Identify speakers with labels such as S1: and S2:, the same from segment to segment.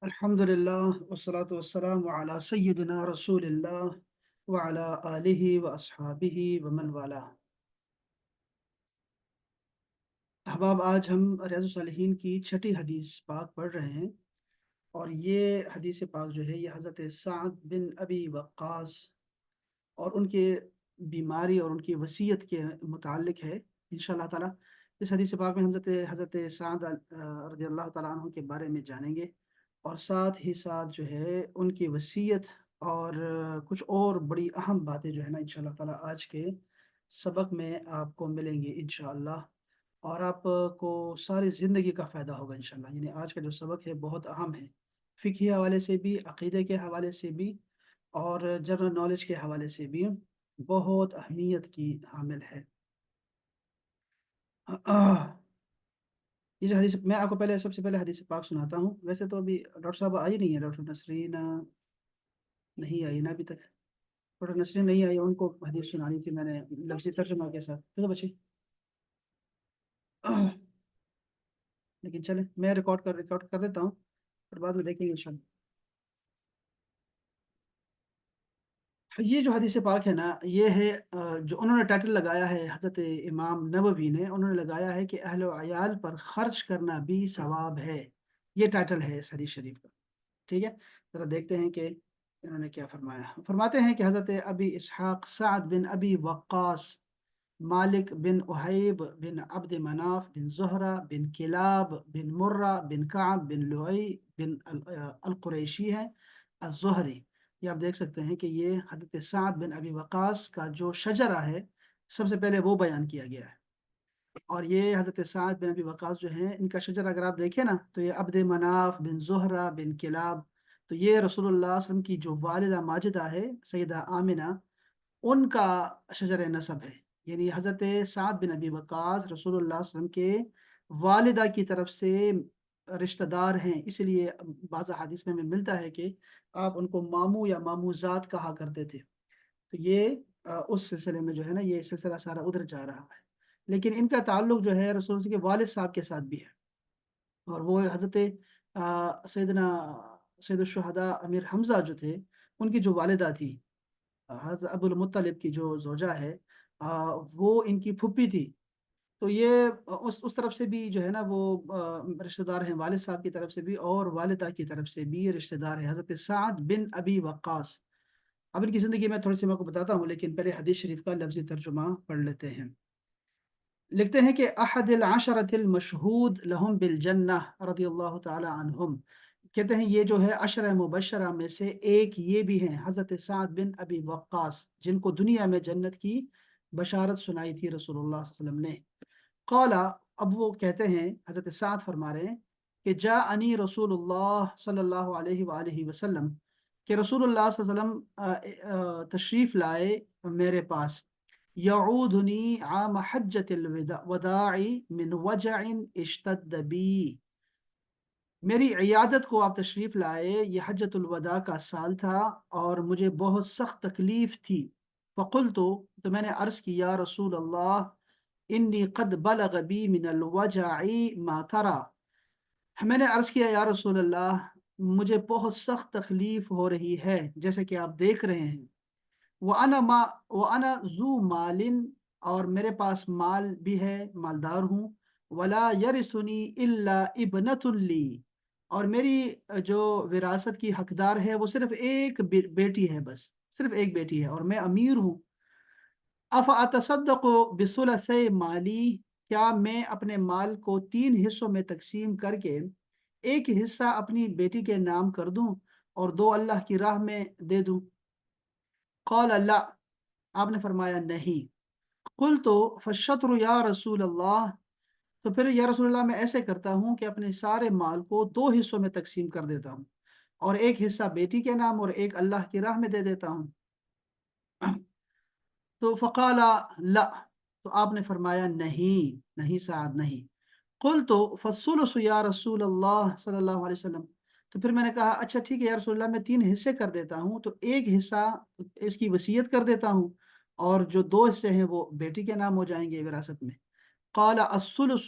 S1: الحمدللہ والصلاة والسلام علی سیدنا رسول اللہ وعلی آلہ واصحابہ ومن والاه۔ احباب، آج ہم ریاض الصالحین کی چھٹی حدیث پاک پڑھ رہے ہیں، اور یہ حدیث پاک جو ہے یہ حضرت سعد بن ابی وقاص اور ان کے بیماری اور ان کی وصیت کے متعلق ہے انشاءاللہ تعالی۔ اس حدیث پاک میں حضرت سعد رضی اللہ تعالیٰ عنہ کے بارے میں جانیں گے، اور ساتھ ہی ساتھ جو ہے ان کی وصیت اور کچھ اور بڑی اہم باتیں جو ہے نا انشاءاللہ تعالیٰ آج کے سبق میں آپ کو ملیں گے انشاءاللہ، اور آپ کو ساری زندگی کا فائدہ ہوگا انشاءاللہ۔ یعنی آج کا جو سبق ہے بہت اہم ہے، فقہی حوالے سے بھی، عقیدے کے حوالے سے بھی، اور جنرل نالج کے حوالے سے بھی بہت اہمیت کی حامل ہے۔ یہ جو حدیث میں آپ کو سب سے پہلے حدیث پاک سناتا ہوں۔ ویسے تو ابھی ڈاکٹر صاحب آئی نہیں ہے، ڈاکٹر نسرین نہیں آئی نا ابھی تک۔ ڈاکٹر نسرین نہیں آئی، ان کو حدیث سنانی تھی میں نے لفظی ترجمہ کے ساتھ، ٹھیک ہے بچے؟ لیکن چلیں میں ریکارڈ کر دیتا ہوں، پھر بعد میں دیکھیں گے انشاءاللہ۔ یہ جو حدیث پاک ہے نا، یہ ہے جو انہوں نے ٹائٹل لگایا ہے حضرت امام نووی نے، انہوں نے لگایا ہے کہ اہل و عیال پر خرچ کرنا بھی ثواب ہے۔ یہ ٹائٹل ہے اس حدیث شریف کا، ٹھیک ہے؟ ذرا دیکھتے ہیں کہ انہوں نے کیا فرمایا۔ فرماتے ہیں کہ حضرت ابی اسحاق سعد بن ابی وقاص مالک بن احیب بن عبد مناف بن زہرہ بن کلاب بن مرہ بن کعب بن لعی بن القریشی ہے الزہری۔ یہ آپ دیکھ سکتے ہیں کہ یہ حضرت سعد بن ابی وقاص کا جو شجرہ ہے سب سے پہلے وہ بیان کیا گیا ہے، اور یہ حضرت سعد بن ابی وقاص جو ہیں ان کا شجرہ اگر آپ دیکھیں نا تو یہ عبد مناف بن زہرہ بن کلاب، تو یہ رسول اللہ صلی اللہ علیہ وسلم کی جو والدہ ماجدہ ہے سیدہ آمنہ، ان کا شجر نسب ہے۔ یعنی حضرت سعد بن ابی وقاص رسول اللہ صلی اللہ علیہ وسلم کے والدہ کی طرف سے رشتہ دار ہیں، اس لیے بعض حدیث میں ہمیں ملتا ہے کہ آپ ان کو ماموں یا ماموزات کہا کرتے تھے۔ تو یہ اس سلسلے میں جو ہے نا یہ سلسلہ سارا ادھر جا رہا ہے، لیکن ان کا تعلق جو ہے رسول اللہ کے والد صاحب کے ساتھ بھی ہے، اور وہ حضرت سیدنا سید الشہداء امیر حمزہ جو تھے ان کی جو والدہ تھی، حضرت ابو المطلب کی جو زوجہ ہے، وہ ان کی پھپھی تھی۔ تو یہ اس طرف سے بھی جو ہے نا وہ رشتہ دار ہیں، والد صاحب کی طرف سے بھی اور والدہ کی طرف سے بھی رشتہ دار ہیں، حضرت سعد بن ابی وقاص۔ اب ان کی زندگی میں تھوڑی سی میں آپ کو بتاتا ہوں، لیکن پہلے حدیث شریف کا لفظی ترجمہ پڑھ لیتے ہیں۔ لکھتے ہیں کہ احد العشرۃ المشہود لہم بالجنہ رضی اللہ تعالی عنہم، کہتے ہیں یہ جو ہے عشرہ مبشرہ میں سے ایک یہ بھی ہیں حضرت سعد بن ابی وقاص، جن کو دنیا میں جنت کی بشارت سنائی تھی رسول اللہ صلی اللہ علیہ وسلم نے۔ قالا، اب وہ کہتے ہیں حضرت سعد فرما رہے ہیں کہ جاءنی رسول اللہ صلی اللہ علیہ وآلہ وسلم، کہ رسول اللہ صلی اللہ علیہ وسلم تشریف لائے میرے پاس، یعودنی عام حجت الوداع من وجع اشتد بی، میری عیادت کو آپ تشریف لائے، یہ حجت الوداع کا سال تھا اور مجھے بہت سخت تکلیف تھی۔ فقلت، تو میں نے عرض کی، یا رسول اللہ انی قد بلغ بی من الوجع ما ترى، میں نے عرض کیا یا رسول اللہ مجھے بہت سخت تکلیف ہو رہی ہے جیسے کہ آپ دیکھ رہے ہیں۔ وَأَنَا ذُو مَالٍ، اور میرے پاس مال بھی ہے، مالدار ہوں۔ وَلَا يَرِثُنِي إِلَّا ابْنَةٌ لِّي، اور میری جو وراثت کی حقدار ہے وہ صرف ایک بیٹی ہے، بس صرف ایک بیٹی ہے، اور میں امیر ہوں۔ أَفَأَتَصَدَّقُ بِثُلُثَيْ مَالِي، کیا میں اپنے مال کو 3 حصوں میں تقسیم کر کے ایک حصہ اپنی بیٹی کے نام کر دوں اور 2 اللہ کی راہ میں دے دوں؟ قال لا، آپ نے فرمایا نہیں۔ قلت فالشطر یا رسول اللہ، تو پھر یا رسول اللہ میں ایسے کرتا ہوں کہ اپنے سارے مال کو 2 حصوں میں تقسیم کر دیتا ہوں، اور ایک حصہ بیٹی کے نام اور ایک اللہ کی راہ میں دے دیتا ہوں۔ تو فقال لا، تو آپ نے فرمایا نہیں نہیں سعد نہیں۔ قلت فالثلث یا رسول اللہ صلی اللہ علیہ وسلم، تو پھر میں نے کہا اچھا ٹھیک ہے یا رسول اللہ میں 3 حصے کر دیتا ہوں، تو ایک حصہ اس کی وصیت کر دیتا ہوں اور جو 2 حصے ہیں وہ بیٹی کے نام ہو جائیں گے وراثت میں۔ قال الثلث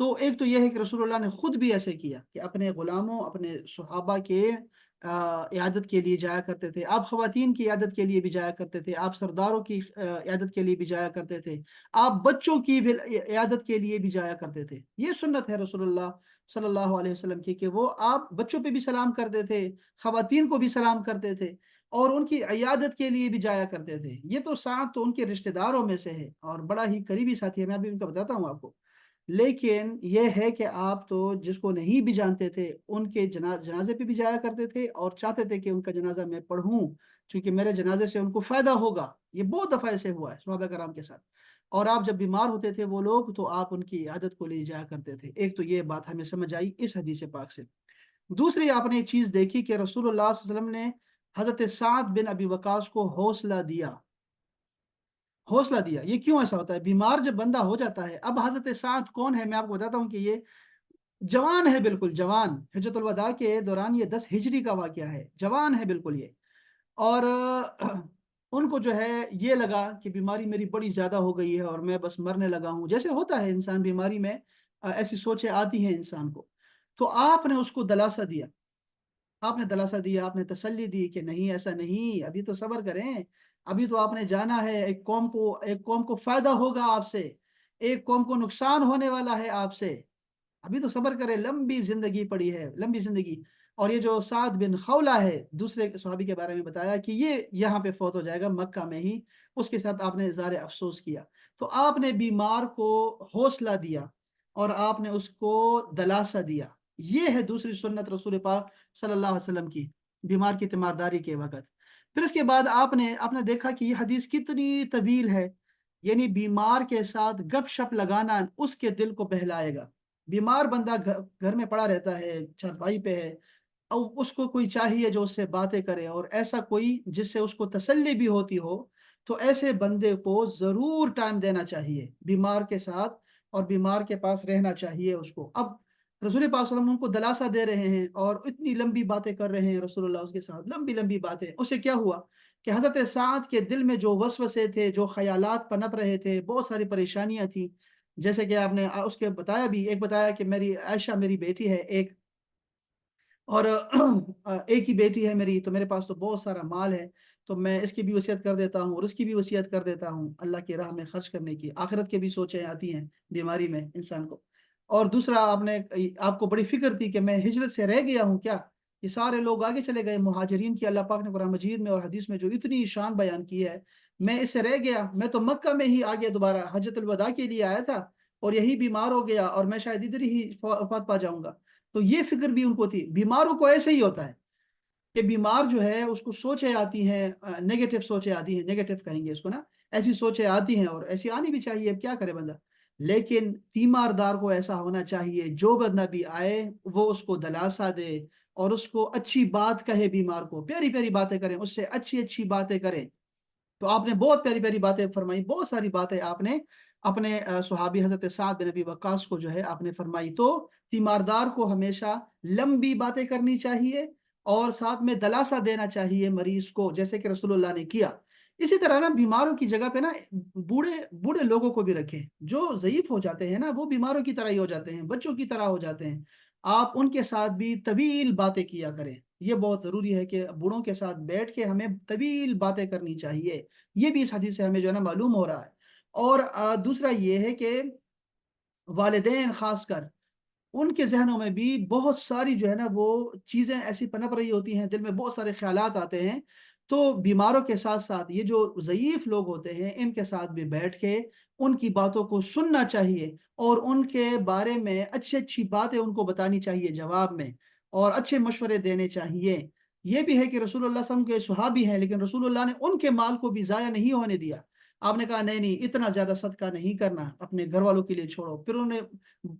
S1: تو ایک تو یہ ہے کہ رسول اللہ نے خود بھی ایسے کیا کہ اپنے غلاموں، اپنے صحابہ کے عیادت کے لیے جایا کرتے تھے، آپ خواتین کی عیادت کے لیے بھی جایا کرتے تھے، آپ سرداروں کی عیادت کے لیے بھی جایا کرتے تھے، آپ بچوں کی بھی عیادت کے لیے بھی جایا کرتے تھے۔ یہ سنت ہے رسول اللہ صلی اللہ علیہ وسلم کی کہ وہ آپ بچوں پہ بھی سلام کرتے تھے، خواتین کو بھی سلام کرتے تھے اور ان کی عیادت کے لیے بھی جایا کرتے تھے۔ یہ تو ساتھ تو ان کے رشتہ داروں میں سے ہے اور بڑا ہی قریبی ساتھی ہے، میں ابھی ان کا بتاتا ہوں آپ کو۔ لیکن یہ ہے کہ آپ تو جس کو نہیں بھی جانتے تھے ان کے جنازے پہ بھی جایا کرتے تھے اور چاہتے تھے کہ ان کا جنازہ میں پڑھوں، چونکہ میرے جنازے سے ان کو فائدہ ہوگا۔ یہ بہت دفعہ ایسے ہوا ہے صحابہ کرام کے ساتھ۔ اور آپ جب بیمار ہوتے تھے وہ لوگ تو آپ ان کی عادت کو لے جایا کرتے تھے۔ ایک تو یہ بات ہمیں سمجھ آئی اس حدیث پاک سے۔ دوسری آپ نے ایک چیز دیکھی کہ رسول اللہ صلی اللہ علیہ وسلم نے حضرت سعد بن ابی وقاص کو حوصلہ دیا، حوصلہ دیا۔ یہ کیوں ایسا ہوتا ہے؟ بیمار جب بندہ ہو جاتا ہے، اب حضرت سعد کون ہے؟ میں آپ کو بتاتا ہوں کہ یہ جوان ہے، بالکل جوان، حجۃ الوداع کے دوران، یہ 10 ہجری کا واقعہ ہے، جوان ہے بالکل یہ۔ اور ان کو جو ہے یہ لگا کہ بیماری میری بڑی زیادہ ہو گئی ہے اور میں بس مرنے لگا ہوں، جیسے ہوتا ہے انسان بیماری میں ایسی سوچیں آتی ہیں انسان کو۔ تو آپ نے اس کو دلاسا دیا، آپ نے دلاسا دیا، آپ نے تسلی دی کہ نہیں ایسا نہیں، ابھی تو صبر کریں، ابھی تو آپ نے جانا ہے، ایک قوم کو فائدہ ہوگا آپ سے، ایک قوم کو نقصان ہونے والا ہے آپ سے، ابھی تو صبر کرے، لمبی زندگی پڑی ہے، لمبی زندگی۔ اور یہ جو سعد بن خولہ ہے، دوسرے صحابی کے بارے میں بتایا کہ یہ یہاں پہ فوت ہو جائے گا مکہ میں ہی، اس کے ساتھ آپ نے اظہار افسوس کیا۔ تو آپ نے بیمار کو حوصلہ دیا اور آپ نے اس کو دلاسا دیا۔ یہ ہے دوسری سنت رسول پاک صلی اللہ علیہ وسلم کی، بیمار کی تیمارداری کے وقت۔ پھر اس کے بعد آپ نے دیکھا کہ یہ حدیث کتنی طویل ہے، یعنی بیمار کے ساتھ گپ شپ لگانا اس کے دل کو بہلائے گا۔ بیمار بندہ گھر میں پڑا رہتا ہے، چارپائی پہ ہے، اور اس کو کوئی چاہیے جو اس سے باتیں کرے، اور ایسا کوئی جس سے اس کو تسلی بھی ہوتی ہو، تو ایسے بندے کو ضرور ٹائم دینا چاہیے بیمار کے ساتھ، اور بیمار کے پاس رہنا چاہیے اس کو۔ اب رسول پاک صلی اللہ علیہ وسلم ان کو دلاسا دے رہے ہیں اور اتنی لمبی باتیں کر رہے ہیں رسول اللہ اس کے ساتھ، لمبی لمبی باتیں۔ اس سے کیا ہوا کہ حضرت سعد کے دل میں جو وسوسے تھے، جو خیالات پنپ رہے تھے، بہت ساری پریشانیاں تھیں، جیسے کہ آپ نے اس کے بتایا بھی، ایک بتایا کہ میری عائشہ میری بیٹی ہے ایک، اور ایک ہی بیٹی ہے میری، تو میرے پاس تو بہت سارا مال ہے، تو میں اس کی بھی وصیت کر دیتا ہوں اور اس کی بھی وصیت کر دیتا ہوں اللہ کی راہ میں خرچ کرنے کی۔ آخرت کے بھی سوچیں آتی ہیں بیماری میں انسان کو۔ اور دوسرا آپ کو بڑی فکر تھی کہ میں ہجرت سے رہ گیا ہوں کیا، یہ سارے لوگ آگے چلے گئے، مہاجرین کی اللہ پاک نے قرآن مجید میں اور حدیث میں جو اتنی شان بیان کی ہے، میں اس سے رہ گیا، میں تو مکہ میں ہی آگے دوبارہ حجۃ الوداع کے لیے آیا تھا اور یہی بیمار ہو گیا اور میں شاید ادھر ہی وفات پا جاؤں گا۔ تو یہ فکر بھی ان کو تھی۔ بیماروں کو ایسے ہی ہوتا ہے کہ بیمار جو ہے اس کو سوچیں آتی ہیں، نیگیٹو سوچیں آتی ہیں، نیگیٹو کہیں گے اس کو نا، ایسی سوچیں آتی ہیں اور ایسی آنی بھی چاہیے، اب کیا کرے بندہ۔ لیکن تیماردار کو ایسا ہونا چاہیے جو بندہ بھی آئے وہ اس کو دلاسا دے اور اس کو اچھی بات کہے، بیمار کو پیاری پیاری باتیں کریں، اس سے اچھی اچھی باتیں کریں۔ تو آپ نے بہت پیاری پیاری باتیں فرمائی، بہت ساری باتیں آپ نے اپنے صحابی حضرت سعد بن ابی وقاص کو جو ہے آپ نے فرمائی۔ تو تیماردار کو ہمیشہ لمبی باتیں کرنی چاہیے اور ساتھ میں دلاسا دینا چاہیے مریض کو، جیسے کہ رسول اللہ نے کیا۔ اسی طرح نا بیماروں کی جگہ پہ نا بوڑھے بوڑھے لوگوں کو بھی رکھیں، جو ضعیف ہو جاتے ہیں نا، وہ بیماروں کی طرح ہی ہو جاتے ہیں، بچوں کی طرح ہو جاتے ہیں، آپ ان کے ساتھ بھی طویل باتیں کیا کریں۔ یہ بہت ضروری ہے کہ بوڑھوں کے ساتھ بیٹھ کے ہمیں طویل باتیں کرنی چاہیے، یہ بھی اس حدیث سے ہمیں جو ہے نا معلوم ہو رہا ہے۔ اور دوسرا یہ ہے کہ والدین خاص کر ان کے ذہنوں میں بھی بہت ساری جو ہے نا وہ چیزیں ایسی پنپ رہی ہوتی ہیں، دل میں بہت سارے خیالات آتے ہیں۔ تو بیماروں کے ساتھ ساتھ یہ جو ضعیف لوگ ہوتے ہیں ان کے ساتھ بھی بیٹھ کے ان کی باتوں کو سننا چاہیے اور ان کے بارے میں اچھی اچھی باتیں ان کو بتانی چاہیے جواب میں، اور اچھے مشورے دینے چاہیے۔ یہ بھی ہے کہ رسول اللہ صلی اللہ علیہ وسلم کے صحابی ہیں لیکن رسول اللہ نے ان کے مال کو بھی ضائع نہیں ہونے دیا۔ آپ نے کہا نہیں نہیں اتنا زیادہ صدقہ نہیں کرنا، اپنے گھر والوں کے لیے چھوڑو، پھر انہوں نے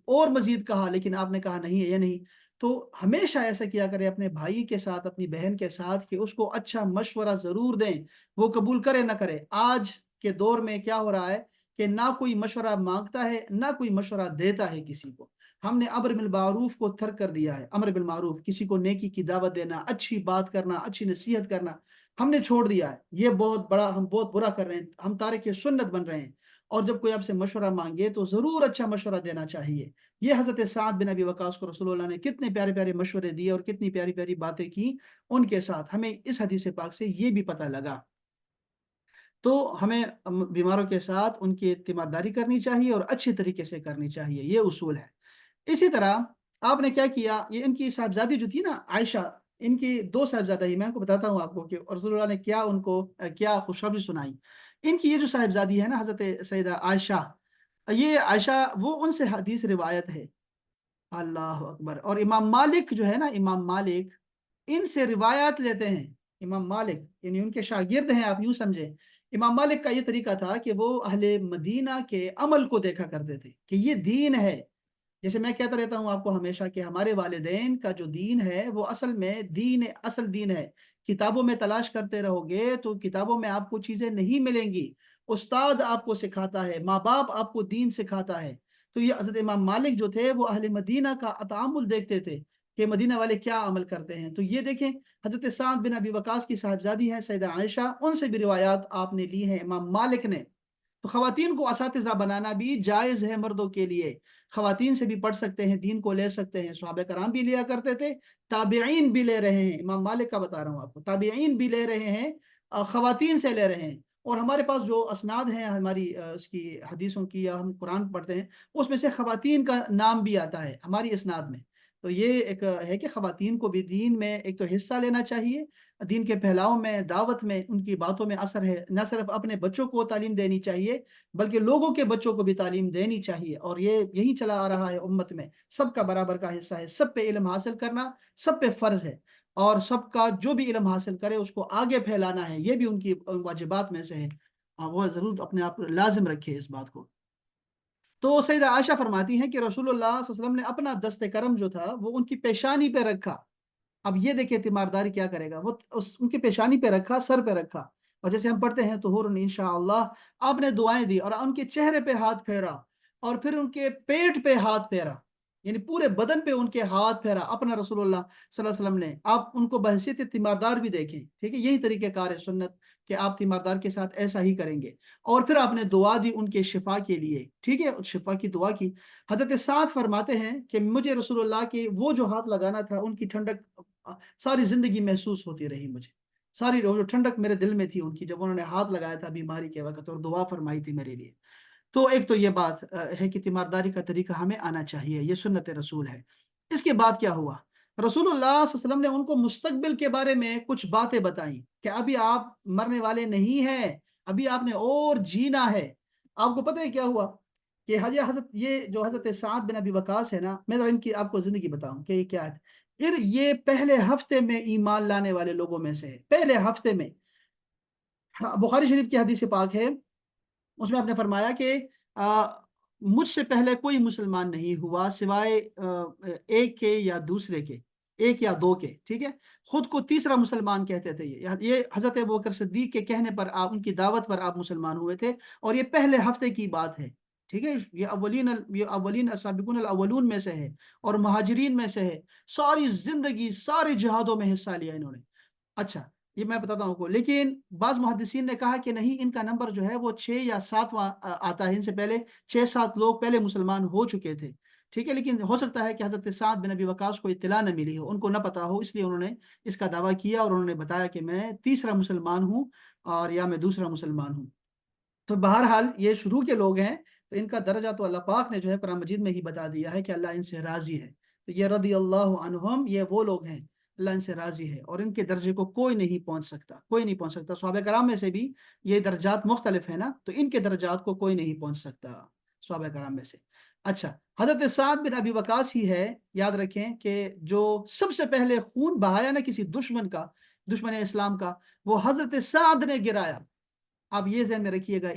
S1: اور مزید کہا لیکن آپ نے کہا نہیں ہے یہ نہیں۔ تو ہمیشہ ایسا کیا کرے اپنے بھائی کے ساتھ، اپنی بہن کے ساتھ، کہ اس کو اچھا مشورہ ضرور دیں، وہ قبول کرے نہ کرے۔ آج کے دور میں کیا ہو رہا ہے کہ نہ کوئی مشورہ مانگتا ہے نہ کوئی مشورہ دیتا ہے کسی کو۔ ہم نے امر بالمعروف کو ترک کر دیا ہے، امر بالمعروف کسی کو نیکی کی دعوت دینا، اچھی بات کرنا، اچھی نصیحت کرنا ہم نے چھوڑ دیا ہے۔ یہ بہت بڑا، ہم بہت برا کر رہے ہیں، ہم تارک سنت بن رہے ہیں۔ اور جب کوئی آپ سے مشورہ مانگے تو ضرور اچھا مشورہ دینا چاہیے۔ یہ حضرت سعد بن ابی وقاص کو رسول اللہ نے کتنے پیارے پیارے مشورے دیے اور کتنی پیاری پیاری باتیں کی ان کے ساتھ، ہمیں اس حدیث پاک سے یہ بھی پتہ لگا۔ تو ہمیں بیماروں کے ساتھ ان کی تیمارداری کرنی چاہیے اور اچھے طریقے سے کرنی چاہیے، یہ اصول ہے۔ اسی طرح آپ نے کیا کیا، یہ ان کی صاحبزادی جو تھی نا عائشہ، ان کی دو صاحبزادہ ہی، میں آپ کو بتاتا ہوں آپ کو کہ رسول اللہ نے کیا ان کو کیا خوشخبری سنائی۔ ان کی یہ جو صاحبزادی ہے نا حضرت سیدہ عائشہ، یہ عائشہ وہ ان سے حدیث روایت ہے۔ اللہ اکبر! اور امام مالک جو ہے نا، امام مالک ان سے روایات لیتے ہیں۔ امام مالک یعنی ان کے شاگرد ہیں، آپ یوں سمجھیں۔ امام مالک کا یہ طریقہ تھا کہ وہ اہل مدینہ کے عمل کو دیکھا کرتے تھے کہ یہ دین ہے۔ جیسے میں کہتا رہتا ہوں آپ کو ہمیشہ کہ ہمارے والدین کا جو دین ہے وہ اصل میں دین اصل دین ہے۔ کتابوں میں تلاش کرتے رہو گے تو کتابوں میں آپ کو چیزیں نہیں ملیں گی۔ استاد آپ کو سکھاتا ہے، ماں باپ آپ کو دین سکھاتا ہے۔ تو یہ حضرت امام مالک جو تھے وہ اہل مدینہ کا تعامل دیکھتے تھے کہ مدینہ والے کیا عمل کرتے ہیں۔ تو یہ دیکھیں حضرت سعد بن ابی وقاص کی صاحبزادی ہے سیدہ عائشہ، ان سے بھی روایات آپ نے لی ہیں امام مالک نے۔ تو خواتین کو اساتذہ بنانا بھی جائز ہے مردوں کے لیے، خواتین سے بھی پڑھ سکتے ہیں، دین کو لے سکتے ہیں، صحابہ کرام بھی لیا کرتے تھے، تابعین بھی لے رہے ہیں، امام مالک کا بتا رہا ہوں آپ کو، تابعین بھی لے رہے ہیں، خواتین سے لے رہے ہیں۔ اور ہمارے پاس جو اسناد ہیں ہماری اس کی حدیثوں کی، یا ہم قرآن پڑھتے ہیں اس میں سے خواتین کا نام بھی آتا ہے ہماری اسناد میں۔ تو یہ ایک ہے کہ خواتین کو بھی دین میں ایک تو حصہ لینا چاہیے، دین کے پھیلاؤ میں، دعوت میں، ان کی باتوں میں اثر ہے۔ نہ صرف اپنے بچوں کو تعلیم دینی چاہیے بلکہ لوگوں کے بچوں کو بھی تعلیم دینی چاہیے، اور یہ یہی چلا آ رہا ہے امت میں، سب کا برابر کا حصہ ہے، سب پہ علم حاصل کرنا سب پہ فرض ہے، اور سب کا جو بھی علم حاصل کرے اس کو آگے پھیلانا ہے، یہ بھی ان کی واجبات میں سے ہے۔ وہ ضرور اپنے آپ لازم رکھے اس بات کو۔ تو سیدہ عائشہ فرماتی ہیں کہ رسول اللہ صلی اللہ علیہ وسلم نے اپنا دست کرم جو تھا وہ ان کی پیشانی پہ رکھا۔ اب یہ دیکھیں تیمارداری کیا کرے گا، وہ ان کی پیشانی پہ رکھا، سر پہ رکھا، اور جیسے ہم پڑھتے ہیں طہور انشاءاللہ، آپ نے دعائیں دی اور ان کے چہرے پہ ہاتھ پھیرا، اور پھر ان کے پیٹ پہ ہاتھ پھیرا، یعنی پورے بدن پہ ان کے ہاتھ پھیرا اپنا رسول اللہ صلی اللہ علیہ وسلم نے۔ آپ ان کو بحیثیت تیماردار بھی دیکھیں، ٹھیک ہے، یہی طریقہ کار ہے سنت کہ آپ تیماردار کے ساتھ ایسا ہی کریں گے۔ اور پھر آپ نے دعا دی ان کے شفا کے لیے، ٹھیک ہے، شفا کی دعا کی۔ حضرت سعد فرماتے ہیں کہ مجھے رسول اللہ کے وہ جو ہاتھ لگانا تھا ان کی ٹھنڈک ساری زندگی محسوس ہوتی رہی مجھے، ساری جو ٹھنڈک میرے دل میں تھی ان کی، جب انہوں نے ہاتھ لگایا تھا بیماری کے وقت اور دعا فرمائی تھی میرے لیے۔ تو ایک تو یہ بات ہے کہ تیمارداری کا طریقہ ہمیں آنا چاہیے، یہ سنت رسول ہے۔ اس کے بعد کیا ہوا، رسول اللہ صلی اللہ علیہ وسلم نے ان کو مستقبل کے بارے میں کچھ باتیں بتائیں کہ ابھی آپ مرنے والے نہیں ہیں، ابھی آپ نے اور جینا ہے۔ آپ کو پتہ ہے کیا ہوا کہ حضرت یہ جو حضرت سعد بن ابی وقاص ہے نا، میں ذرا ان کی آپ کو زندگی بتاؤں کہ یہ کیا ہے۔ پھر یہ پہلے ہفتے میں ایمان لانے والے لوگوں میں سے ہے، پہلے ہفتے میں۔ بخاری شریف کی حدیث پاک ہے، اس میں آپ نے فرمایا کہ مجھ سے پہلے کوئی مسلمان نہیں ہوا سوائے ایک کے یا دوسرے کے، ایک یا دو کے، ٹھیک ہے، خود کو تیسرا مسلمان کہتے تھے۔ یہ حضرت ابوبکر صدیق کے کہنے پر آپ، ان کی دعوت پر آپ مسلمان ہوئے تھے، اور یہ پہلے ہفتے کی بات ہے، ٹھیک ہے، یہ اولین السابقون الاولون میں سے ہے، اور مہاجرین میں سے ہے، ساری زندگی سارے جہادوں میں حصہ لیا انہوں نے۔ اچھا، یہ میں بتاتا ہوں کو، لیکن بعض محدثین نے کہا کہ نہیں، ان کا نمبر جو ہے وہ 6 یا 7واں آتا ہے، ان سے پہلے 6-7 لوگ پہلے مسلمان ہو چکے تھے، ٹھیک ہے، لیکن ہو سکتا ہے کہ حضرت سعد بن ابی وقاص کو اطلاع نہ ملی ہو، ان کو نہ پتا ہو، اس لیے انہوں نے اس کا دعویٰ کیا اور انہوں نے بتایا کہ میں تیسرا مسلمان ہوں، اور یا میں دوسرا مسلمان ہوں۔ تو بہرحال یہ شروع کے لوگ ہیں، تو ان کا درجہ تو اللہ پاک نے جو ہے قرآن مجید میں ہی بتا دیا ہے کہ اللہ ان سے راضی ہے۔ تو یہ رضی اللہ عنہم، یہ وہ لوگ ہیں اللہ ان سے راضی ہے، اور ان کے درجے کو کوئی نہیں پہنچ سکتا، کوئی نہیں پہنچ سکتا۔ صحابہ کرام میں سے بھی یہ درجات مختلف ہیں نا، تو ان کے درجات کو کوئی نہیں پہنچ سکتا صحابہ کرام میں سے۔ اچھا، حضرت سعد بن ابی وقاص ہی ہے، یاد رکھیں، کہ جو سب سے پہلے خون بہایا نا کسی دشمن کا، دشمن اسلام کا، وہ حضرت سعد نے گرایا۔ آپ یہ ذہن میں رکھیے گا،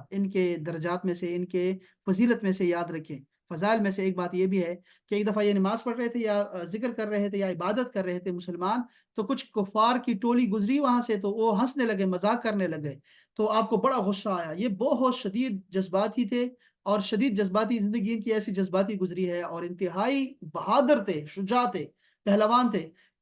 S1: ان کے درجات میں سے، ان کے فضیلت میں سے یاد رکھیں۔ فضائل میں سے ایک بات یہ بھی ہے کہ ایک دفعہ یہ نماز پڑھ رہے تھے یا ذکر کر رہے تھے یا عبادت کر رہے تھے مسلمان، تو کچھ کفار کی ٹولی گزری وہاں سے، تو وہ ہنسنے لگے، مذاق کرنے لگے، تو آپ کو بڑا غصہ آیا۔ یہ بہت شدید جذباتی تھے، اور شدید جذباتی زندگی ان کی ایسی جذباتی گزری ہے، اور انتہائی بہادر تھے، شجاع تھے، پہلوان تھے۔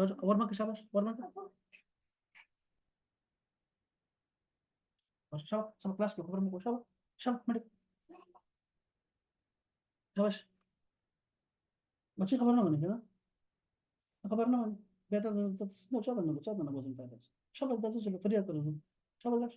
S1: ورما کا شاباش ورما کا شاباش sama kelas ko Verma ko شاباش شاباش مڑ شاباش بچے خبر نہ ہونے کیا خبر نہ ہونے بیٹا نو چادر نہ بولتا ہے شاباش بس چلو فریاد کرو شاباش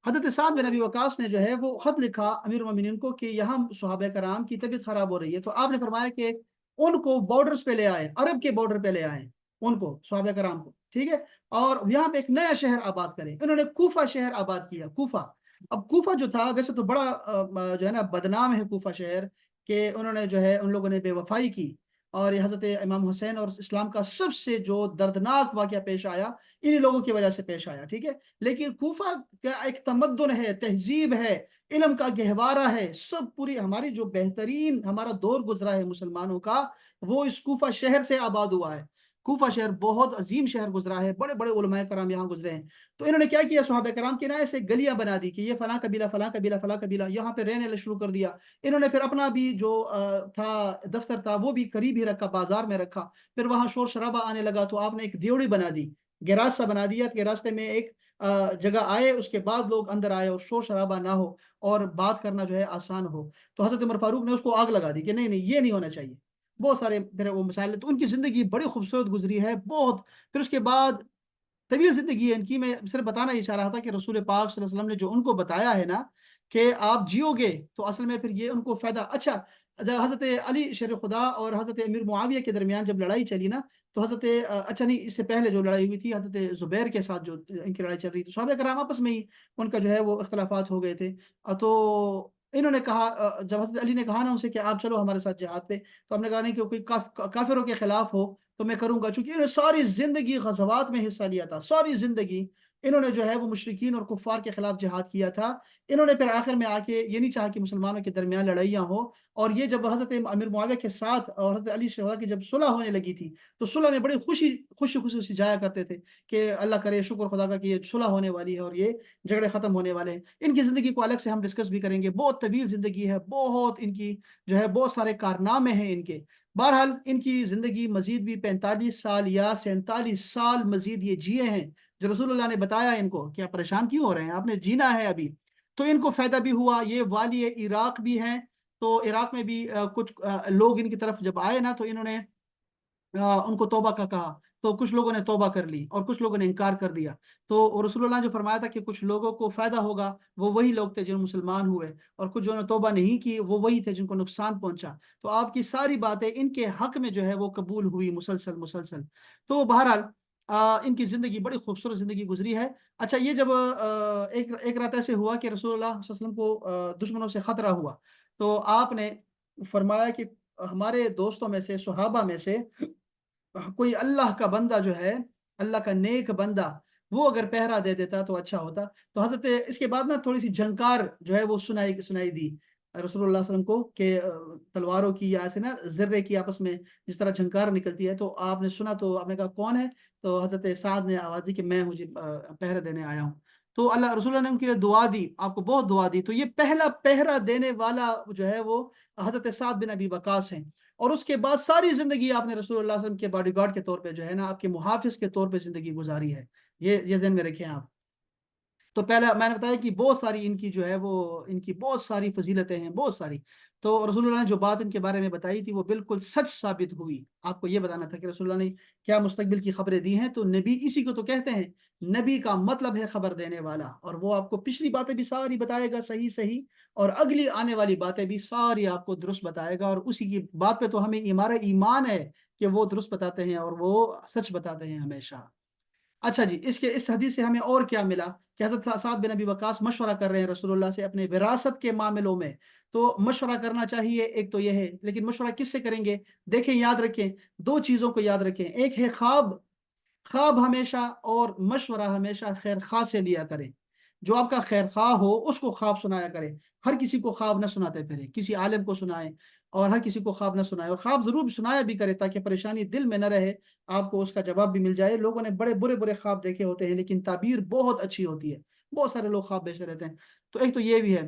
S1: حضرت سعد بن ابی وقاص نے جو ہے وہ خط لکھا امیر المومنین کو کہ یہاں صحابہ کرام کی طبیعت خراب ہو رہی ہے، تو آپ نے فرمایا کہ ان کو بارڈرز پہ لے آئے، عرب کے بارڈر پہ لے آئے ان کو، صحابہ کرام کو، ٹھیک ہے، اور یہاں پہ ایک نیا شہر آباد کریں۔ انہوں نے کوفہ شہر آباد کیا، کوفہ۔ اب کوفہ جو تھا ویسے تو بڑا جو ہے نا بدنام ہے کوفہ شہر، کہ انہوں نے جو ہے ان لوگوں نے بے وفائی کی، اور یہ حضرت امام حسین اور اسلام کا سب سے جو دردناک واقعہ پیش آیا انہی لوگوں کی وجہ سے پیش آیا، ٹھیک ہے۔ لیکن کوفہ کا ایک تمدن ہے، تہذیب ہے، علم کا گہوارہ ہے، سب پوری ہماری جو بہترین ہمارا دور گزرا ہے مسلمانوں کا، وہ اس کوفہ شہر سے آباد ہوا ہے۔ کوفہ شہر بہت عظیم شہر گزرا ہے، بڑے بڑے علماء کرام یہاں گزرے ہیں۔ تو انہوں نے کیا کیا، صحابہ کرام کے نائے سے گلیاں بنا دی کہ یہ فلاں قبیلہ فلاں قبیلہ فلاں قبیلہ، یہاں پہ رہنے شروع کر دیا۔ انہوں نے پھر اپنا بھی جو تھا دفتر تھا وہ بھی قریب ہی رکھا، بازار میں رکھا۔ پھر وہاں شور شرابہ آنے لگا تو آپ نے ایک دیوڑی بنا دی، گیراج سا بنا دیا کہ راستے میں ایک جگہ آئے، اس کے بعد لوگ اندر آئے اور شور شرابہ نہ ہو اور بات کرنا جو ہے آسان ہو۔ تو حضرت عمر فاروق نے اس کو آگ لگا دی کہ نہیں نہیں، یہ نہیں ہونا چاہیے۔ بہت سارے پھر وہ مسائل، تو ان کی زندگی بڑی خوبصورت گزری ہے بہت۔ پھر اس کے بعد طویل زندگی ہے ان کی۔ میں صرف بتانا یہ چاہ رہا تھا کہ رسول پاک صلی اللہ علیہ وسلم نے جو ان کو بتایا ہے نا کہ آپ جیو گے، تو اصل میں پھر یہ ان کو فائدہ اچھا۔ حضرت علی شیر خدا اور حضرت امیر معاویہ کے درمیان جب لڑائی چلی نا، تو حضرت اچھا نہیں، اس سے پہلے جو لڑائی ہوئی تھی حضرت زبیر کے ساتھ، جو ان کی لڑائی چل رہی تھی، صحابہ کرام آپس میں ہی ان کا جو ہے وہ اختلافات ہو گئے تھے۔ تو انہوں نے کہا، جب حضرت علی نے کہا نا ان سے کہ آپ چلو ہمارے ساتھ جہاد پہ، تو ہم نے کہا نہیں کہ کوئی کافروں کے خلاف ہو تو میں کروں گا، چونکہ انہوں نے ساری زندگی غزوات میں حصہ لیا تھا، ساری زندگی انہوں نے جو ہے وہ مشرکین اور کفار کے خلاف جہاد کیا تھا۔ انہوں نے پھر آخر میں آ کے یہ نہیں چاہا کہ مسلمانوں کے درمیان لڑائیاں ہوں، اور یہ جب حضرت امیر معاویہ کے ساتھ اور حضرت علی شہدا کی جب صلح ہونے لگی تھی، تو صلح میں بڑی خوشی سے جایا کرتے تھے کہ اللہ کرے، شکر خدا کا کہ یہ صلح ہونے والی ہے اور یہ جھگڑے ختم ہونے والے ہیں۔ ان کی زندگی کو الگ سے ہم ڈسکس بھی کریں گے، بہت طویل زندگی ہے، بہت ان کی جو ہے بہت سارے کارنامے ہیں ان کے۔ بہرحال ان کی زندگی مزید بھی 45 سال یا 47 سال مزید یہ جیے ہیں، جو رسول اللہ نے بتایا ان کو کہ آپ پریشان کیوں ہو رہے ہیں، آپ نے جینا ہے ابھی۔ تو ان کو فائدہ بھی ہوا، یہ والی عراق بھی ہیں، تو عراق میں بھی کچھ لوگ ان کی طرف جب آئے نا، تو انہوں نے ان کو توبہ کا کہا، تو کچھ لوگوں نے توبہ کر لی اور کچھ لوگوں نے انکار کر دیا۔ تو رسول اللہ نے جو فرمایا تھا کہ کچھ لوگوں کو فائدہ ہوگا، وہ وہی لوگ تھے جن مسلمان ہوئے، اور کچھ جو نے توبہ نہیں کی وہ وہی تھے جن کو نقصان پہنچا۔ تو آپ کی ساری باتیں ان کے حق میں جو ہے وہ قبول ہوئی مسلسل مسلسل۔ تو بہرحال ان کی زندگی بڑی خوبصورت زندگی گزری ہے۔ اچھا، یہ جب ایک رات ایسے ہوا کہ رسول اللہ صلی اللہ علیہ وسلم کو دشمنوں سے خطرہ ہوا، تو آپ نے فرمایا کہ ہمارے دوستوں میں سے، صحابہ میں سے کوئی اللہ کا بندہ جو ہے، اللہ کا نیک بندہ، وہ اگر پہرا دے دیتا تو اچھا ہوتا۔ تو حضرت اس کے بعد نا تھوڑی سی جھنکار جو ہے وہ سنائی دی رسول اللہ صلی اللہ علیہ وسلم کو، کہ تلواروں کی یا ایسے نا زرے کی آپس میں جس طرح جھنکار نکلتی ہے، تو آپ نے سنا، تو آپ نے کہا کون ہے؟ تو حضرت سعد نے آواز دی کہ میں مجھے پہرا دینے آیا ہوں۔ تو اللہ رسول اللہ نے ان کے لیے دعا دی، آپ کو بہت دعا دی۔ تو یہ پہلا پہرا دینے والا جو ہے وہ حضرت سعد بن ابی وقاص ہیں۔ اور اس کے بعد ساری زندگی آپ نے رسول اللہ صلی اللہ علیہ وسلم کے باڈی گارڈ کے طور پہ جو ہے نا، آپ کے محافظ کے طور پہ زندگی گزاری ہے۔ یہ ذہن میں رکھیں آپ۔ تو پہلا میں نے بتایا کہ بہت ساری ان کی جو ہے وہ ان کی بہت ساری فضیلتیں ہیں، بہت ساری۔ تو رسول اللہ نے جو بات ان کے بارے میں بتائی تھی وہ بالکل سچ ثابت ہوئی۔ آپ کو یہ بتانا تھا کہ رسول اللہ نے کیا مستقبل کی خبریں دی ہیں، تو نبی اسی کو تو کہتے ہیں، نبی کا مطلب ہے خبر دینے والا، اور وہ آپ کو پچھلی باتیں بھی ساری بتائے گا صحیح صحیح، اور اگلی آنے والی باتیں بھی ساری آپ کو درست بتائے گا، اور اسی کی بات پہ تو ہمیں ہمارا ایمان ہے کہ وہ درست بتاتے ہیں اور وہ سچ بتاتے ہیں ہمیشہ۔ اچھا جی، اس حدیث سے ہمیں اور کیا ملا کہ حضرت سعد بن ابی وقاص مشورہ کر رہے ہیں رسول اللہ سے اپنے وراثت کے معاملوں میں۔ تو مشورہ کرنا چاہیے، ایک تو یہ ہے، لیکن مشورہ کس سے کریں گے؟ دیکھیں، یاد رکھیں، دو چیزوں کو یاد رکھیں، ایک ہے خواب، خواب ہمیشہ، اور مشورہ ہمیشہ خیر خواہ سے لیا کریں۔ جو آپ کا خیر خواہ ہو اس کو خواب سنایا کرے، ہر کسی کو خواب نہ سناتے پھرے، کسی عالم کو سنائیں اور ہر کسی کو خواب نہ سنائے، اور خواب ضرور سنایا بھی کرے تاکہ پریشانی دل میں نہ رہے، آپ کو اس کا جواب بھی مل جائے۔ لوگوں نے بڑے برے برے خواب دیکھے ہوتے ہیں لیکن تعبیر بہت اچھی ہوتی ہے، بہت سارے لوگ خواب بیچتے رہتے ہیں۔ تو ایک تو یہ بھی ہے۔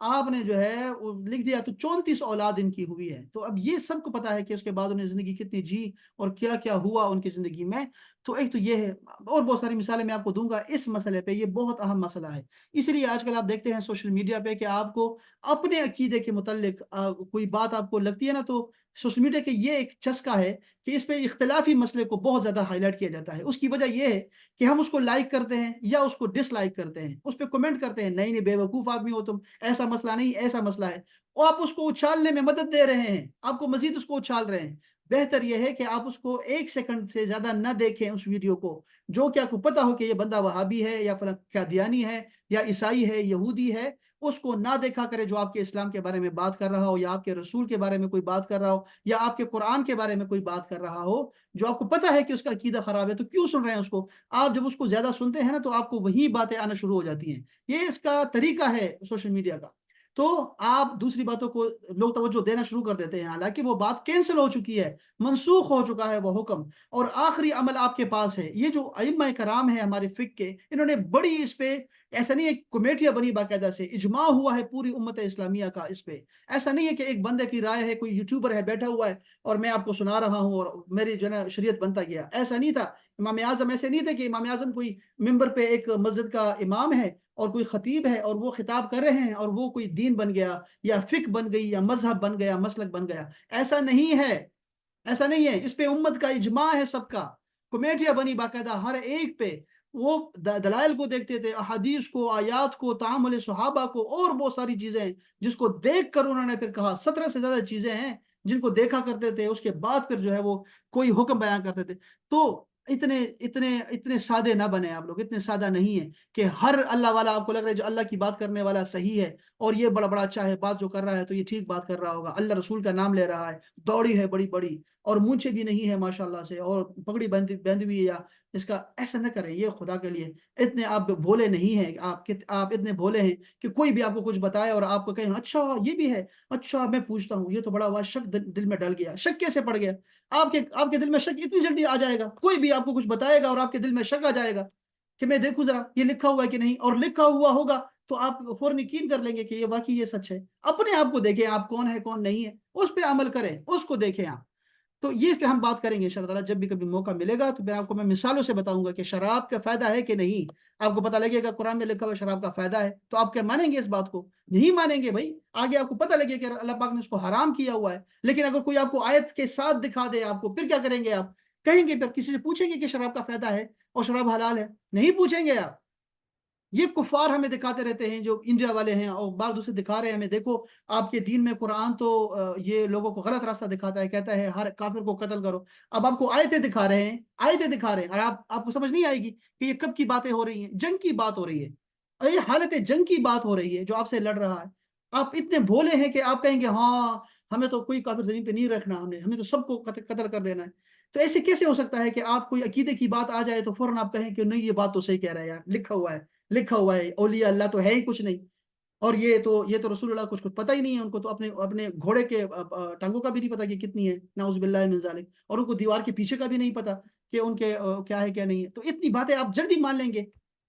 S1: آپ نے جو ہے وہ لکھ دیا تو 34 اولاد ان کی ہوئی ہے، تو اب یہ سب کو پتا ہے کہ اس کے بعد انہیں زندگی کتنی جی اور کیا کیا ہوا ان کی زندگی میں۔ تو ایک تو یہ ہے، اور بہت ساری مثالیں میں آپ کو دوں گا اس مسئلے پہ، یہ بہت اہم مسئلہ ہے۔ اس لیے آج کل آپ دیکھتے ہیں سوشل میڈیا پہ کہ آپ کو اپنے عقیدے کے متعلق کوئی بات آپ کو لگتی ہے نا، تو سوشل میڈیا کے یہ ایک چسکا ہے کہ اس پہ اختلافی مسئلے کو بہت زیادہ ہائی لائٹ کیا جاتا ہے۔ اس کی وجہ یہ ہے کہ ہم اس کو لائک کرتے ہیں یا اس کو ڈس لائک کرتے ہیں، اس پہ کمنٹ کرتے ہیں، نہیں نہیں بے وقوف آدمی ہو تم، ایسا مسئلہ نہیں، ایسا مسئلہ ہے، اور آپ اس کو اچھالنے میں مدد دے رہے ہیں، آپ کو مزید اس کو اچھال رہے ہیں۔ بہتر یہ ہے کہ آپ اس کو 1 سیکنڈ سے زیادہ نہ دیکھیں اس ویڈیو کو، جو کہ آپ کو پتا ہو کہ یہ بندہ وہابی ہے یا فلاں قادیانی ہے یا عیسائی ہے، یہودی ہے، اس کو نہ دیکھا کرے جو آپ کے اسلام کے بارے میں بات کر رہا ہو، یا آپ کے رسول کے بارے میں کوئی بات کر رہا ہو، یا آپ کے قرآن کے بارے میں کوئی بات کر رہا ہو، جو آپ کو پتا ہے کہ اس کا عقیدہ خراب ہے، تو کیوں سن رہے ہیں اس کو؟ آپ جب اس کو زیادہ سنتے ہیں نا تو آپ کو وہی باتیں آنا شروع ہو جاتی ہیں۔ یہ اس کا طریقہ ہے سوشل میڈیا کا۔ تو آپ دوسری باتوں کو لوگ توجہ دینا شروع کر دیتے ہیں، حالانکہ وہ بات کینسل ہو چکی ہے، منسوخ ہو چکا ہے وہ حکم، اور آخری عمل آپ کے پاس ہے۔ یہ جو ائمہ کرام ہیں ہمارے فقہ کے، انہوں نے بڑی اس پہ، ایسا نہیں ہے کہ کمیٹیاں بنی باقاعدہ سے، اجماع ہوا ہے پوری امت اسلامیہ کا اس پہ۔ ایسا نہیں ہے کہ ایک بندے کی رائے ہے، کوئی یوٹیوبر ہے بیٹھا ہوا ہے اور میں آپ کو سنا رہا ہوں اور میری جو ہے نا شریعت بنتا گیا، ایسا نہیں تھا۔ امام اعظم ایسے نہیں تھے کہ امام اعظم کوئی ممبر پہ ایک مسجد کا امام ہے اور کوئی خطیب ہے اور وہ خطاب کر رہے ہیں اور وہ کوئی دین بن گیا یا فقہ بن گئی یا مذہب بن گیا، مسلک بن گیا، ایسا نہیں ہے، ایسا نہیں ہے۔ اس پہ امت کا اجماع ہے سب کا، کمیٹیاں بنی باقاعدہ ہر ایک پہ، وہ دلائل کو دیکھتے تھے، احادیث کو، آیات کو، تعامل صحابہ کو، اور بہت ساری چیزیں ہیں جس کو دیکھ کر انہوں نے پھر کہا، 17 سے زیادہ چیزیں ہیں جن کو دیکھا کرتے تھے، اس کے بعد پھر جو ہے وہ کوئی حکم بیان کرتے تھے۔ تو اتنے اتنے اتنے سادے نہ بنے آپ لوگ، اتنے سادہ نہیں ہے کہ ہر اللہ والا آپ کو لگ رہا ہے جو اللہ کی بات کرنے والا صحیح ہے اور یہ بڑا بڑا اچھا ہے، بات جو کر رہا ہے تو یہ ٹھیک بات کر رہا ہوگا، اللہ رسول کا نام لے رہا ہے، دوڑی ہے بڑی بڑی، اور مونچھیں بھی نہیں ہے ماشاءاللہ سے، اور پگڑی بندی ہوئی ہے، یا اس کا ایسا نہ کریں، یہ خدا کے لیے اتنے آپ بھولے نہیں ہیں، آپ اتنے بھولے ہیں کہ کوئی بھی آپ کو کچھ بتائے اور آپ کو کہیں اچھا یہ بھی ہے، اچھا میں پوچھتا ہوں، یہ تو بڑا ہوا شک دل میں ڈل گیا۔ شک کیسے پڑ گیا؟ آپ کے دل میں شک اتنی جلدی آ جائے گا؟ کوئی بھی آپ کو کچھ بتائے گا اور آپ کے دل میں شک آ جائے گا کہ میں دیکھوں ذرا یہ لکھا ہوا ہے کہ نہیں، اور لکھا ہوا ہوگا تو آپ فوراً یقین کر لیں گے کہ یہ واقعی یہ سچ ہے۔ اپنے آپ کو دیکھیں، آپ کون ہے کون نہیں ہے، اس پہ عمل کریں، اس کو دیکھیں آپ۔ تو یہ پہ ہم بات کریں گے انشاءاللہ تعالیٰ، جب بھی کبھی موقع ملے گا تو پھر آپ کو میں مثالوں سے بتاؤں گا کہ شراب کا فائدہ ہے کہ نہیں۔ آپ کو پتہ لگے گا قرآن میں لکھا ہوا شراب کا فائدہ ہے تو آپ کیا مانیں گے اس بات کو؟ نہیں مانیں گے بھائی۔ آگے آپ کو پتہ لگے کہ اللہ پاک نے اس کو حرام کیا ہوا ہے، لیکن اگر کوئی آپ کو آیت کے ساتھ دکھا دے آپ کو، پھر کیا کریں گے آپ؟ کہیں گے، پھر کسی سے پوچھیں گے کہ شراب کا فائدہ ہے اور شراب حلال ہے؟ نہیں پوچھیں گے آپ۔ یہ کفار ہمیں دکھاتے رہتے ہیں جو انڈیا والے ہیں، اور بار دوسرے دکھا رہے ہیں ہمیں، دیکھو آپ کے دین میں قرآن تو یہ لوگوں کو غلط راستہ دکھاتا ہے، کہتا ہے ہر کافر کو قتل کرو۔ اب آپ کو آیتیں دکھا رہے ہیں، آیتیں دکھا رہے ہیں، اور آپ کو سمجھ نہیں آئے گی کہ یہ کب کی باتیں ہو رہی ہیں؟ جنگ کی بات ہو رہی ہے، اور یہ حالت جنگ کی بات ہو رہی ہے جو آپ سے لڑ رہا ہے۔ آپ اتنے بھولے ہیں کہ آپ کہیں گے ہاں ہمیں تو کوئی کافر زمین پہ نہیں رکھنا، ہمیں تو سب کو قتل کر دینا ہے۔ تو ایسے کیسے ہو سکتا ہے کہ آپ کوئی عقیدے کی بات آ جائے تو فوراً آپ کہیں کہ نہیں یہ بات تو صحیح کہہ رہا ہے یار، لکھا ہوا ہے، لکھا ہوا ہے، اولیاء اللہ تو ہے ہی کچھ نہیں، اور یہ تو رسول اللہ کچھ پتہ ہی نہیں ہے، ان کو تو اپنے گھوڑے کے ٹانگوں کا بھی نہیں پتا کہ کتنی ہے، نعوذ باللہ من ذالک، اور ان کو دیوار کے پیچھے کا بھی نہیں پتا کہ ان کے کیا ہے کیا نہیں ہے۔ تو اتنی باتیں آپ جلدی مان لیں گے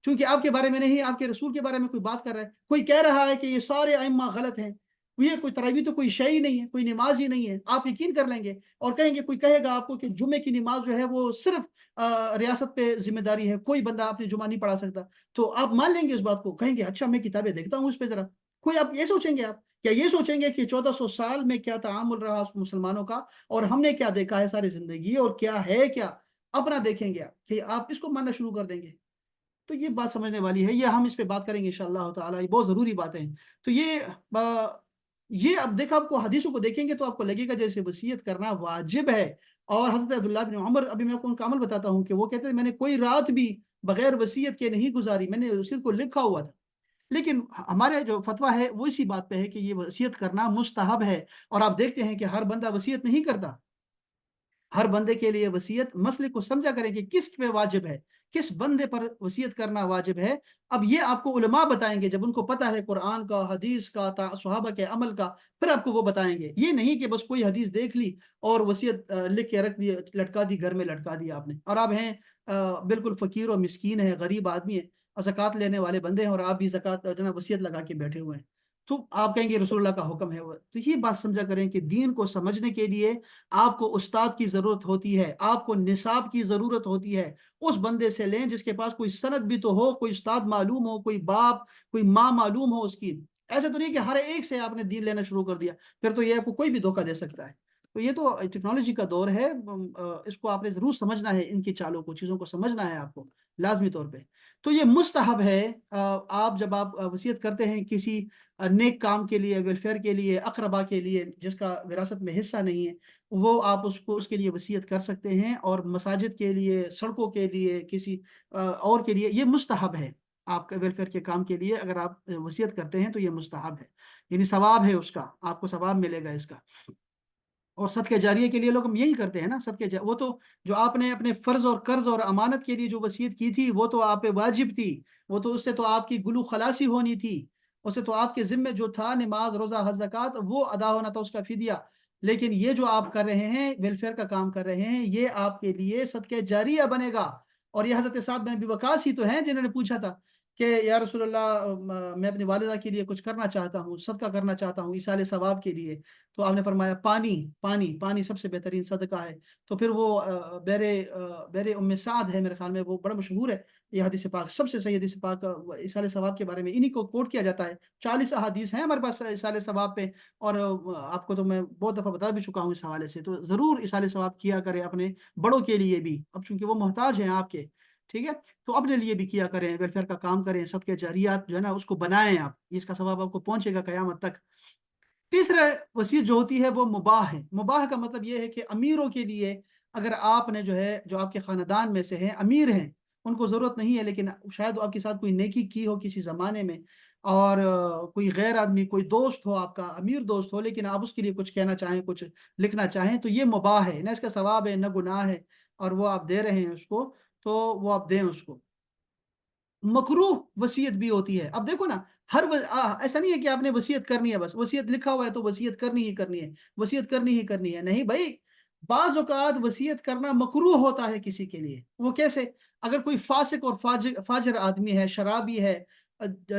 S1: کیونکہ آپ کے بارے میں نہیں، آپ کے رسول کے بارے میں کوئی بات کر رہا ہے، کوئی کہہ رہا ہے کہ یہ سارے ائمہ غلط ہیں، یہ کوئی تراویح تو کوئی شے ہی نہیں ہے، کوئی نماز ہی نہیں ہے، آپ یقین کر لیں گے اور کہیں گے، کوئی کہے گا آپ کو کہ جمعے کی نماز جو ہے وہ صرف ریاست پہ ذمہ داری ہے، کوئی بندہ اپنی جمعہ نہیں پڑھا سکتا، تو آپ مان لیں گے اس بات کو، کہیں گے اچھا میں کتابیں دیکھتا ہوں اس پہ ذرا۔ کوئی آپ یہ سوچیں گے، آپ کیا یہ سوچیں گے کہ 1400 سال میں کیا تعامل رہا اس مسلمانوں کا اور ہم نے کیا دیکھا ہے ساری زندگی اور کیا ہے کیا؟ اپنا دیکھیں گے آپ کہ آپ اس کو ماننا شروع کر دیں گے؟ تو یہ بات سمجھنے والی ہے، یہ ہم اس پہ بات کریں گے انشاءاللہ تعالیٰ، یہ بہت ضروری باتیں ہیں۔ تو یہ اب دیکھا، آپ کو حدیثوں کو دیکھیں گے تو آپ کو لگے گا جیسے وصیت کرنا واجب ہے۔ اور حضرت عبداللہ بن عمر، ابھی میں آپ کو ان کا عمل بتاتا ہوں کہ وہ کہتے ہیں میں نے کوئی رات بھی بغیر وصیت کے نہیں گزاری، میں نے وصیت کو لکھا ہوا تھا، لیکن ہمارے جو فتویٰ ہے وہ اسی بات پہ ہے کہ یہ وصیت کرنا مستحب ہے۔ اور آپ دیکھتے ہیں کہ ہر بندہ وصیت نہیں کرتا، ہر بندے کے لیے وصیت، مسئلے کو سمجھا کریں کہ کس پہ واجب ہے، کس بندے پر وصیت کرنا واجب ہے۔ اب یہ آپ کو علماء بتائیں گے، جب ان کو پتہ ہے قرآن کا، حدیث کا، صحابہ کے عمل کا، پھر آپ کو وہ بتائیں گے۔ یہ نہیں کہ بس کوئی حدیث دیکھ لی اور وصیت لکھ کے رکھ دی، لٹکا دی، گھر میں لٹکا دی آپ نے، اور آپ ہیں بالکل فقیر و مسکین ہے، غریب آدمی ہے اور زکوٰۃ لینے والے بندے ہیں، اور آپ بھی زکوٰۃ جو ہے وصیت لگا کے بیٹھے ہوئے ہیں۔ تو آپ کہیں گے رسول اللہ کا حکم ہے وہ، تو یہ بات سمجھا کریں کہ دین کو سمجھنے کے لیے آپ کو استاد کی ضرورت ہوتی ہے، آپ کو نصاب کی ضرورت ہوتی ہے، اس بندے سے لیں جس کے پاس کوئی سند بھی تو ہو، کوئی استاد معلوم ہو، کوئی باپ کوئی ماں معلوم ہو اس کی. ایسا تو نہیں کہ ہر ایک سے آپ نے دین لینا شروع کر دیا، پھر تو یہ آپ کو کوئی بھی دھوکہ دے سکتا ہے. تو یہ تو ٹیکنالوجی کا دور ہے، اس کو آپ نے ضرور سمجھنا ہے، ان کی چالوں کو، چیزوں کو سمجھنا ہے آپ کو لازمی طور پہ. تو یہ مستحب ہے. آپ جب آپ وصیت کرتے ہیں کسی نیک کام کے لیے، ویلفیئر کے لیے، اقربا کے لیے جس کا وراثت میں حصہ نہیں ہے، وہ آپ اس کو اس کے لیے وصیت کر سکتے ہیں. اور مساجد کے لیے، سڑکوں کے لیے، کسی اور کے لیے یہ مستحب ہے. آپ کے ویلفیئر کے کام کے لیے اگر آپ وصیت کرتے ہیں تو یہ مستحب ہے، یعنی ثواب ہے اس کا، آپ کو ثواب ملے گا اس کا. اور صدقہ جاریہ کے لیے لوگ ہم یہی کرتے ہیں نا، وہ تو جو آپ نے اپنے فرض اور قرض اور امانت کے لیے جو وصیت کی تھی وہ تو آپ پہ واجب تھی، وہ تو اس سے تو آپ کی گلو خلاصی ہونی تھی، اس سے تو آپ کے ذمے جو تھا نماز، روزہ، حج، زکوٰۃ وہ ادا ہونا تھا، اس کا فدیہ. لیکن یہ جو آپ کر رہے ہیں، ویلفیئر کا کام کر رہے ہیں، یہ آپ کے لیے صدقہ جاریہ بنے گا. اور یہ حضرت سعد بن ابی وقاص ہی تو ہیں جنہوں نے پوچھا تھا کہ یا رسول اللہ، میں اپنی والدہ کے لیے کچھ کرنا چاہتا ہوں، صدقہ کرنا چاہتا ہوں ایصال ثواب کے لیے. تو آپ نے فرمایا پانی، پانی، پانی سب سے بہترین صدقہ ہے. تو پھر وہ بیر ام سعد ہے میرے خیال میں، وہ بڑا مشہور ہے یہ حدیث پاک، سب سے صحیح حدیث پاک ایصال ثواب کے بارے میں انہی کو کوٹ کیا جاتا ہے. 40 احادیث ہیں ہمارے پاس ایصال ثواب پہ، اور آپ کو تو میں بہت دفعہ بتا بھی چکا ہوں اس حوالے سے. تو ضرور ایصال ثواب کیا کریں اپنے بڑوں کے لیے بھی، اب چونکہ وہ محتاج ہیں آپ کے. ٹھیک ہے، تو اپنے لیے بھی کیا کریں، ویلفیئر کا کام کریں، صدقہ جاریات جو ہے نا اس کو بنائیں آپ، اس کا ثواب آپ کو پہنچے گا قیامت تک. تیسرا وصیت جو ہوتی ہے وہ مباح ہے. مباح کا مطلب یہ ہے کہ امیروں کے لیے، اگر آپ نے جو ہے، جو آپ کے خاندان میں سے ہیں، امیر ہیں، ان کو ضرورت نہیں ہے، لیکن شاید آپ کے ساتھ کوئی نیکی کی ہو کسی زمانے میں، اور کوئی غیر آدمی، کوئی دوست ہو آپ کا، امیر دوست ہو، لیکن آپ اس کے لیے کچھ کہنا چاہیں، کچھ لکھنا چاہیں، تو یہ مباح ہے، نہ اس کا ثواب ہے نہ گناہ ہے، اور وہ آپ دے رہے ہیں اس کو، تو وہ آپ دیں اس کو. مکروہ وصیت بھی ہوتی ہے. اب دیکھو نا، ایسا نہیں ہے کہ آپ نے وصیت کرنی ہے، بس وصیت لکھا ہوا ہے تو وصیت کرنی ہی کرنی ہے، وصیت کرنی ہی کرنی ہے. نہیں بھائی، بعض اوقات وصیت کرنا مکروہ ہوتا ہے کسی کے لیے. وہ کیسے؟ اگر کوئی فاسق اور فاجر آدمی ہے، شرابی ہے،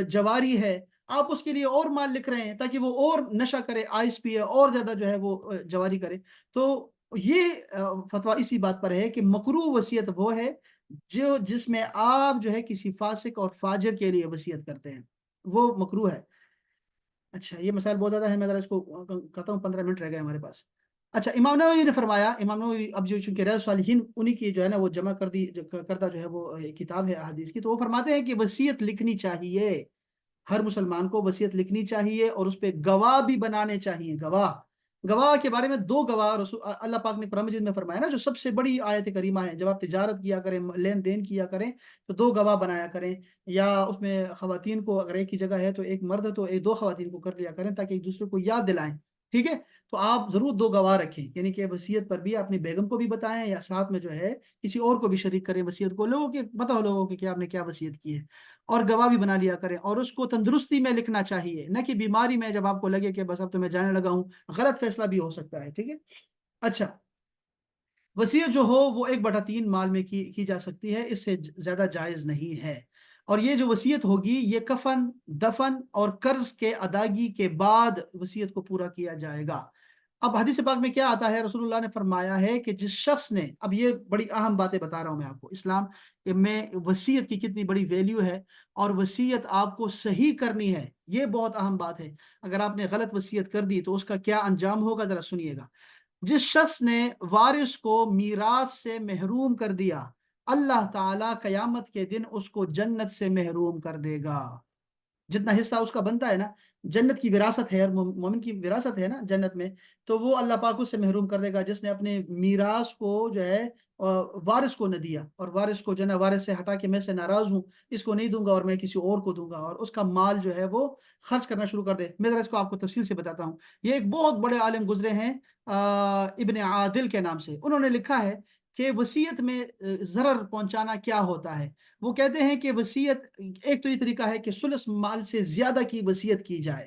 S1: جواری ہے، آپ اس کے لیے اور مال لکھ رہے ہیں تاکہ وہ اور نشہ کرے، آئس پیے، اور زیادہ جو ہے وہ جواری کرے. تو یہ فتویٰ اسی بات پر ہے کہ مکروہ وصیت وہ ہے جس میں آپ جو ہے کسی فاسق اور فاجر کے لیے وصیت کرتے ہیں، وہ مکروہ ہے. اچھا، یہ مسائل بہت زیادہ ہے، میں ذرا اس کو کہتا ہوں، 15 منٹ رہ گئے ہمارے پاس. اچھا، امام نووی نے فرمایا، امام نووی اب جو چونکہ ریاض الصالحین انہی کی جو ہے نا وہ جمع کردہ جو ہے وہ کتاب ہے احادیث کی، تو وہ فرماتے ہیں کہ وصیت لکھنی چاہیے. ہر مسلمان کو وصیت لکھنی چاہیے، اور اس پہ گواہ بھی بنانے چاہیے. گواہ، گواہ کے بارے میں دو گواہ اللہ پاک نے قرآن مجید میں فرمایا نا، جو سب سے بڑی آیت کریمہ ہے، جب آپ تجارت کیا کریں، لین دین کیا کریں، تو دو گواہ بنایا کریں. یا اس میں خواتین کو، اگر ایک ہی جگہ ہے تو ایک مرد ہے تو ایک دو خواتین کو کر لیا کریں تاکہ ایک دوسرے کو یاد دلائیں. ٹھیک ہے، تو آپ ضرور دو گواہ رکھیں، یعنی کہ وصیت پر بھی اپنی بیگم کو بھی بتائیں، یا ساتھ میں جو ہے کسی اور کو بھی شریک کریں وصیت کو، لوگوں کے پتہ ہو، لوگوں کے کہ آپ نے کیا وصیت کی ہے. اور گواہ بھی بنا لیا کریں، اور اس کو تندرستی میں لکھنا چاہیے، نہ کہ بیماری میں جب آپ کو لگے کہ بس اب تو میں جانے لگا ہوں. غلط فیصلہ بھی ہو سکتا ہے. ٹھیک ہے. اچھا، وصیت جو ہو وہ 1/3 مال میں کی جا سکتی ہے، اس سے زیادہ جائز نہیں ہے. اور یہ جو وصیت ہوگی یہ کفن، دفن اور قرض کے ادائیگی کے بعد وصیت کو پورا کیا جائے گا. اب حدیث پاک میں کیا آتا ہے؟ رسول اللہ نے فرمایا ہے کہ جس شخص نے، اب یہ بڑی اہم باتیں بتا رہا ہوں میں آپ کو، اسلام میں وصیت کی کتنی بڑی ویلیو ہے، اور وصیت آپ کو صحیح کرنی ہے، یہ بہت اہم بات ہے. اگر آپ نے غلط وصیت کر دی تو اس کا کیا انجام ہوگا، ذرا سنیے گا. جس شخص نے وارث کو میراث سے محروم کر دیا، اللہ تعالیٰ قیامت کے دن اس کو جنت سے محروم کر دے گا. جتنا حصہ اس کا بنتا ہے نا، جنت کی وراثت ہے، مومن کی وراثت ہے نا جنت میں، تو وہ اللہ پاک اس سے محروم کر دے گا جس نے اپنے میراث کو جو ہے وارث کو نہ دیا، اور وارث کو جو ہے نا، وارث سے ہٹا کے میں سے ناراض ہوں، اس کو نہیں دوں گا اور میں کسی اور کو دوں گا، اور اس کا مال جو ہے وہ خرچ کرنا شروع کر دے. میں ذرا اس کو آپ کو تفصیل سے بتاتا ہوں. یہ ایک بہت بڑے عالم گزرے ہیں ابن عادل کے نام سے، انہوں نے لکھا ہے کہ وصیت میں ضرر پہنچانا کیا ہوتا ہے. وہ کہتے ہیں کہ وصیت، ایک تو یہ طریقہ ہے کہ ثلث مال سے زیادہ کی وصیت کی جائے.